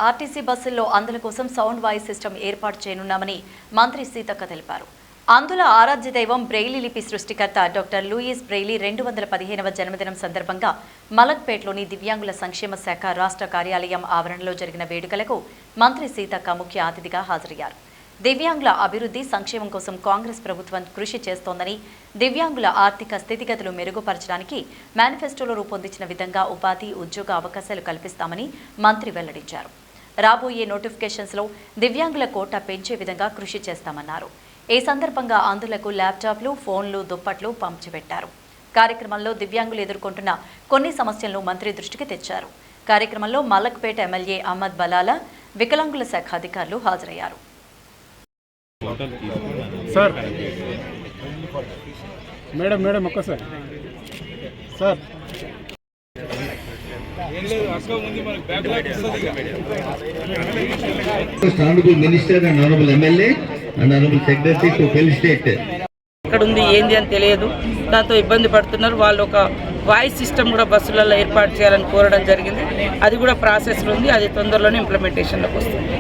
RTC బస్సుల్లో అందుల కోసం సౌండ్ వాయిస్ సిస్టమ్ ఏర్పాటు చేయనున్నామని మంత్రి సీతక్క తెలిపారు. అందుల ఆరాధ్య దైవం బ్రెయిలీ లిపి సృష్టికర్త డాక్టర్ లూయిస్ బ్రెయిలీ 215వ జన్మదినం సందర్భంగా మలక్పేట్లోని దివ్యాంగుల సంక్షేమ శాఖ రాష్ట్ర కార్యాలయం ఆవరణలో జరిగిన వేడుకలకు మంత్రి సీతక్క ముఖ్య అతిథిగా హాజరయ్యారు. దివ్యాంగుల అభివృద్ధి సంక్షేమం కోసం కాంగ్రెస్ ప్రభుత్వం కృషి చేస్తోందని, దివ్యాంగుల ఆర్థిక స్థితిగతులు మెరుగుపరచడానికి మేనిఫెస్టోలో రూపొందించిన విధంగా ఉపాధి, ఉద్యోగ అవకాశాలు కల్పిస్తామని మంత్రి వెల్లడించారు. రాబోయే నోటిఫికేషన్స్లో దివ్యాంగుల కోటా పెంచే విధంగా కృషి చేస్తామన్నారు. ఈ సందర్భంగా అందులకు ల్యాప్టాప్లు, ఫోన్లు, దుప్పట్లు పంచిపెట్టారు. కార్యక్రమంలో దివ్యాంగులు ఎదుర్కొంటున్న కొన్ని సమస్యలను మంత్రి దృష్టికి తెచ్చారు. కార్యక్రమంలో మలక్పేట ఎమ్మెల్యే అహ్మద్ బలాలా, వికలాంగుల శాఖ అధికారులు హాజరయ్యారు. సార్ మేడం ఒక్కసారి sir honorable minister and honorable MLA and honorable secretary to felicitate. ఇక్కడ ఉంది ఏంది అని తెలియదు, దాంతో ఇబ్బంది పడుతున్నారు. వాళ్ళు ఒక వాయిస్ సిస్టమ్ కూడా బస్సులలో ఏర్పాటు చేయాలని కోరడం జరిగింది. అది కూడా ప్రాసెస్లో ఉంది, అది తొందరలోనే ఇంప్లిమెంటేషన్లోకి వస్తుంది.